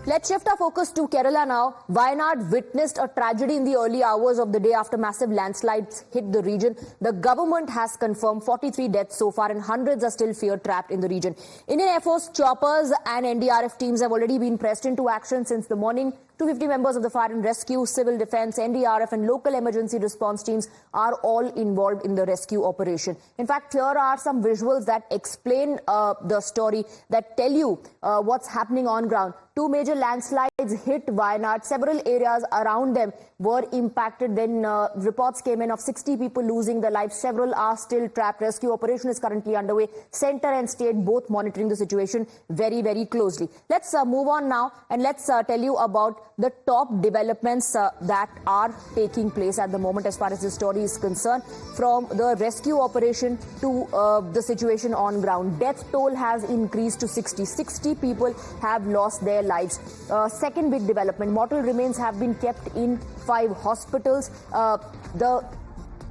Let's shift our focus to Kerala now. Wayanad witnessed a tragedy in the early hours of the day after massive landslides hit the region. The government has confirmed 43 deaths so far and hundreds are still feared trapped in the region. Indian Air Force choppers and NDRF teams have already been pressed into action since the morning. 250 members of the fire and rescue, civil defense, NDRF and local emergency response teams are all involved in the rescue operation. In fact, here are some visuals that explain the story, that tell you what's happening on ground. Two major landslides hit Wayanad. Several areas around them were impacted. Then reports came in of 60 people losing their lives. Several are still trapped. Rescue operation is currently underway. Centre and state both monitoring the situation very, very closely. Let's move on now and let's tell you about the top developments that are taking place at the moment as far as this story is concerned. From the rescue operation to the situation on ground. Death toll has increased to 60. 60 people have lost their lives. Second big development, mortal remains have been kept in 5 hospitals.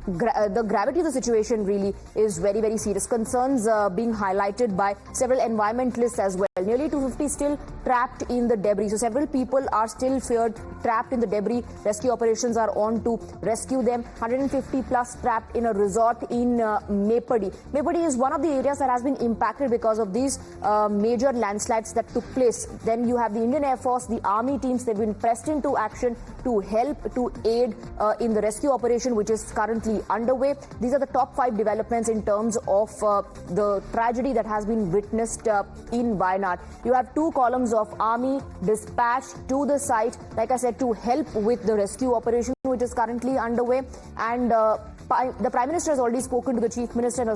The gravity of the situation really is very, very serious. Concerns being highlighted by several environmentalists as well. Nearly 250 still trapped in the debris. So several people are still feared trapped in the debris. Rescue operations are on to rescue them. 150 plus trapped in a resort in Mepadi. Mepadi is one of the areas that has been impacted because of these major landslides that took place. Then you have the Indian Air Force, the army teams. They've been pressed into action to help, to aid in the rescue operation, which is currently underway. These are the top 5 developments in terms of the tragedy that has been witnessed in Wayanad. You have 2 columns of army dispatched to the site, like I said, to help with the rescue operation, which is currently underway. And the Prime Minister has already spoken to the Chief Minister and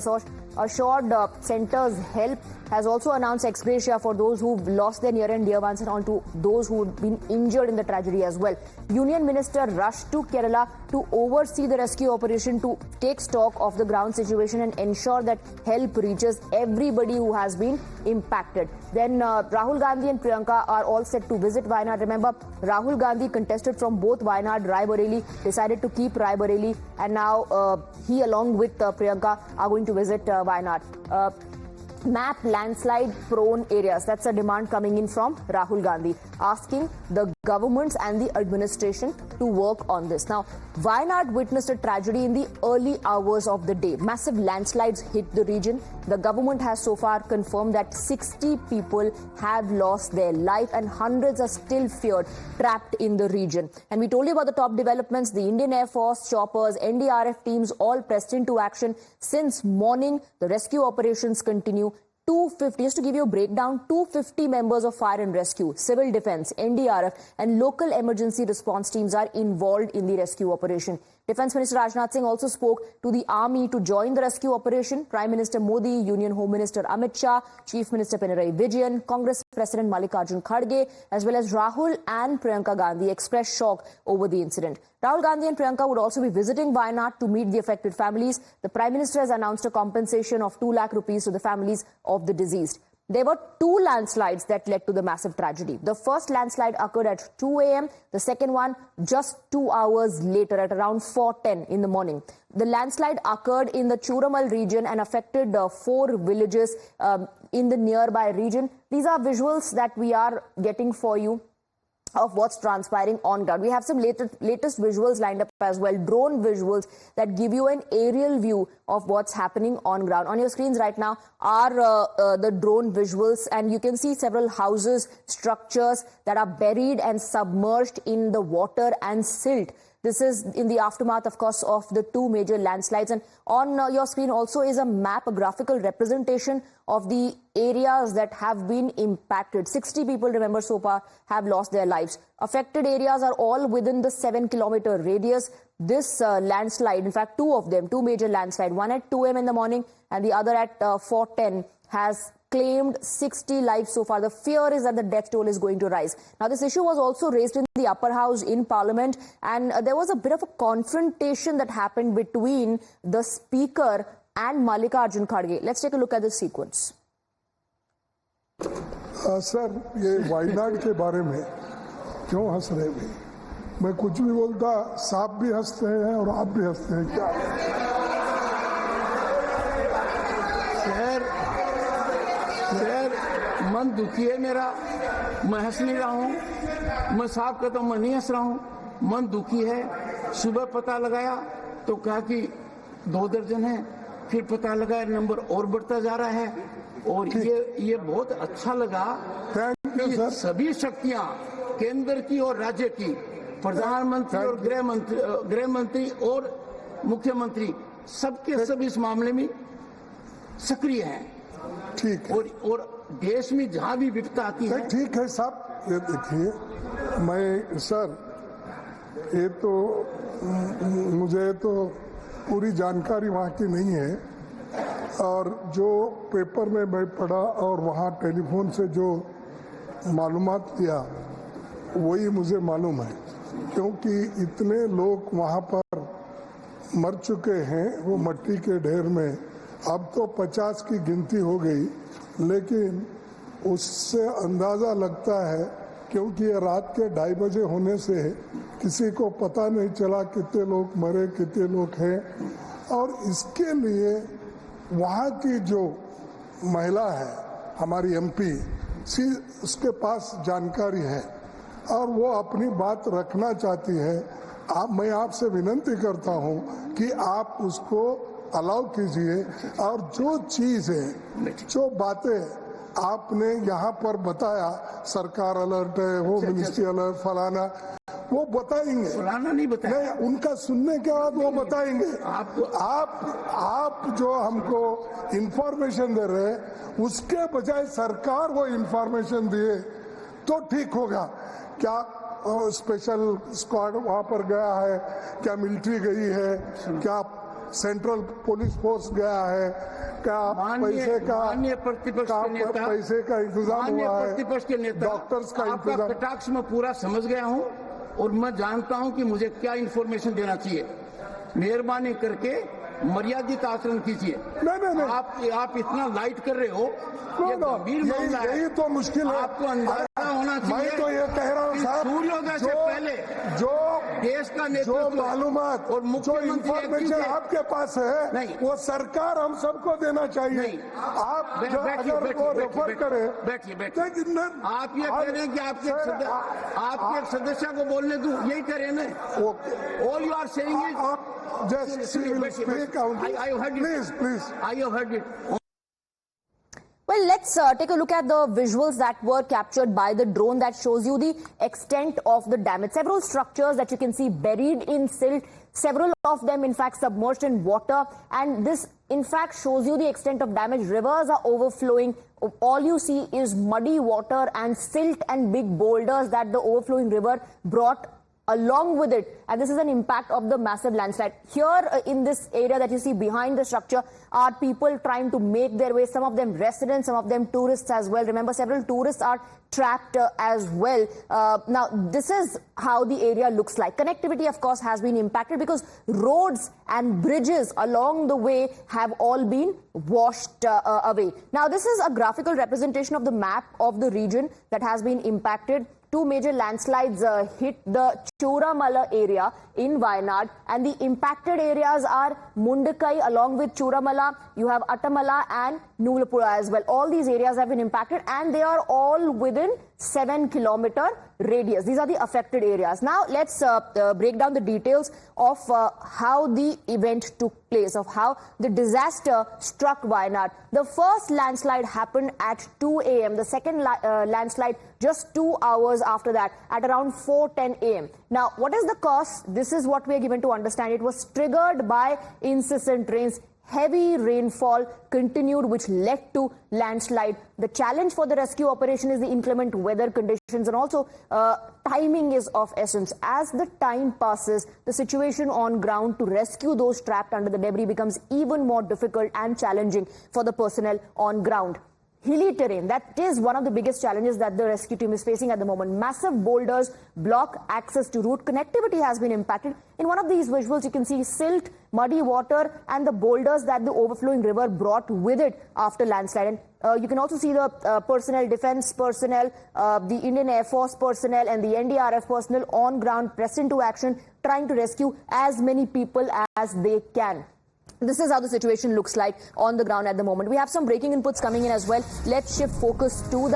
assured centre's help, has also announced ex gratia for those who've lost their near and dear ones and on to those who've been injured in the tragedy as well. Union Minister rushed to Kerala to oversee the rescue operation, to take stock of the ground situation and ensure that help reaches everybody who has been impacted. Then Rahul Gandhi and Priyanka are all set to visit Wayanad. Remember, Rahul Gandhi contested from both Wayanad, Raebareli, decided to keep Raebareli, and now he along with Priyanka are going to visit Wayanad. Map landslide prone areas. That's a demand coming in from Rahul Gandhi, asking the governments and the administration to work on this. Now, Wayanad witnessed a tragedy in the early hours of the day. Massive landslides hit the region. The government has so far confirmed that 60 people have lost their life and hundreds are still feared trapped in the region. And we told you about the top developments. The Indian Air Force, choppers, NDRF teams all pressed into action since morning. The rescue operations continue. 250, just to give you a breakdown, 250 members of fire and rescue, civil defense, NDRF and local emergency response teams are involved in the rescue operation. Defense Minister Rajnath Singh also spoke to the army to join the rescue operation. Prime Minister Modi, Union Home Minister Amit Shah, Chief Minister Pinarayi Vijayan, Congress President Mallikarjun Kharge, as well as Rahul and Priyanka Gandhi expressed shock over the incident. Rahul Gandhi and Priyanka would also be visiting Wayanad to meet the affected families. The Prime Minister has announced a compensation of 2 lakh rupees to the families of the deceased. There were 2 landslides that led to the massive tragedy. The first landslide occurred at 2 a.m. The second one just 2 hours later at around 4:10 in the morning. The landslide occurred in the Churamal region and affected 4 villages in the nearby region. These are visuals that we are getting for you of what's transpiring on ground. We have some latest visuals lined up as well, drone visuals that give you an aerial view of what's happening on ground. On your screens right now are the drone visuals, and you can see several houses, structures that are buried and submerged in the water and silt. This is in the aftermath, of course, of the 2 major landslides. And on your screen also is a map, a graphical representation of the areas that have been impacted. 60 people, remember, so far have lost their lives. Affected areas are all within the 7-kilometer radius. This landslide, in fact, 2 of them, 2 major landslides, one at 2 a.m. in the morning and the other at 4:10, has claimed 60 lives so far. The fear is that the death toll is going to rise. Now, this issue was also raised in the upper house in Parliament, and there was a bit of a confrontation that happened between the Speaker and Mallikarjun Kharge. Let's take a look at this sequence. Sir, ये वायनाड के बारे में क्यों हंस रहे हैं? मैं कुछ भी बोलता, सांप भी हंसते हैं और आप भी हंसते हैं क्या? सर मन दुखी है मेरा, मैं हंस नहीं रहा हूँ, मैं साफ कहता हूँ मैं नहीं हंस रहा हूँ, मन दुखी है। सुबह पता लगाया तो कहा कि 2 दर्जन है, फिर पता लगाया नंबर और बढ़ता जा रहा है। और ये बहुत अच्छा लगा कि सभी शक्तियां केंद्र की और राज्य की, प्रधानमंत्री और गृह मंत्री और मुख्यमंत्री सबके सब इस मामले में सक्रिय हैं। ठीक है। और देश में जहां भी विपदा आती है। ठीक है साहब, ये देखिए मैं सर, ये तो मुझे तो पूरी जानकारी वहाँ की नहीं है, और जो पेपर में मैं पढ़ा और वहाँ टेलीफोन से जो मालूमात लिया वही मुझे मालूम है, क्योंकि इतने लोग वहाँ पर मर चुके हैं वो मट्टी के ढेर में। अब तो 50 की गिनती हो गई, लेकिन उससे अंदाज़ा लगता है, क्योंकि ये रात के 2:30 बजे होने से किसी को पता नहीं चला कितने लोग मरे, कितने लोग हैं। और इसके लिए वहाँ की जो महिला है हमारी एमपी, उसके पास जानकारी है और वो अपनी बात रखना चाहती है। मैं आपसे विनती करता हूँ कि आप उसको अलाउ कीजिए, और जो चीज़ है, जो बातें आपने यहाँ पर बताया, सरकार अलर्ट है, वो मिनिस्ट्री अलर्ट, फलाना, वो बताएंगे। फलाना नहीं बताया, नहीं, उनका सुनने के बाद वो बताएंगे। आप जो हमको इंफॉर्मेशन दे रहे हैं, उसके बजाय सरकार वो इंफॉर्मेशन दिए तो ठीक होगा। क्या स्पेशल स्क्वाड वहाँ पर गया है, क्या मिलिट्री गई है, क्या सेंट्रल पुलिस फोर्स गया है, क्या पैसे का इंतजाम हुआ है, प्रतिपक्ष के नेता, डॉक्टर्स का आपका इंतजाम। कटाक्ष में पूरा समझ गया हूँ और मैं जानता हूँ कि मुझे क्या इन्फॉर्मेशन देना चाहिए। मेहरबानी करके मर्यादित आचरण कीजिए। नहीं, आप इतना लाइट कर रहे हो, ये गंभीर मामला है। यही तो मुश्किल है। आपको अंदाजा होना चाहिए। मैं तो ये कह रहा हूँ साहब, सूर्योदय से पहले जो देश का जो मालूमात और जो इंफॉर्मेशन आपके पास है, नहीं, वो सरकार हम सबको देना चाहिए। नहीं, आप अगर वो रेफर करें, बैठिए। आप ये कह रहे हैं कि आपके एक सदस्य को बोलने दूं, यही कह रहे हैं ना। All you are saying is आप just speak out, please. I have heard it. Well, let's take a look at the visuals that were captured by the drone that shows you the extent of the damage. Several structures that you can see buried in silt, several of them in fact submerged in water, and this in fact shows you the extent of damage. Rivers are overflowing. All you see is muddy water and silt and big boulders that the overflowing river brought along with it, and this is an impact of the massive landslide. Here in this area that you see behind the structure are people trying to make their way, some of them residents, some of them tourists as well. Remember, several tourists are trapped as well. Now, this is how the area looks like. Connectivity, of course, has been impacted because roads and bridges along the way have all been washed away. Now, this is a graphical representation of the map of the region that has been impacted. 2 major landslides hit the Churamala area in Wayanad, and the impacted areas are Mundakai along with Churamala. You have Attamala and Nulapura as well. All these areas have been impacted, and they are all within 7-kilometer radius. These are the affected areas. Now let's break down the details of how the event took place, of how the disaster struck Wayanad. The first landslide happened at 2 a.m. The second landslide just 2 hours after that at around 4:10 a.m. Now, what is the cause? This is what we are given to understand. It was triggered by incessant rains. Heavy rainfall continued, which led to landslide. The challenge for the rescue operation is the inclement weather conditions, and also timing is of essence. As the time passes, the situation on ground to rescue those trapped under the debris becomes even more difficult and challenging for the personnel on ground. Hilly terrain, that is one of the biggest challenges that the rescue team is facing at the moment. Massive boulders block access to route. Connectivity has been impacted. In one of these visuals, you can see silt, muddy water, and the boulders that the overflowing river brought with it after landslide. And you can also see the personnel, defense personnel, the Indian Air Force personnel, and the NDRF personnel on ground pressed into action, trying to rescue as many people as they can. This is how the situation looks like on the ground at the moment. We have some breaking inputs coming in as well. Let's shift focus to that.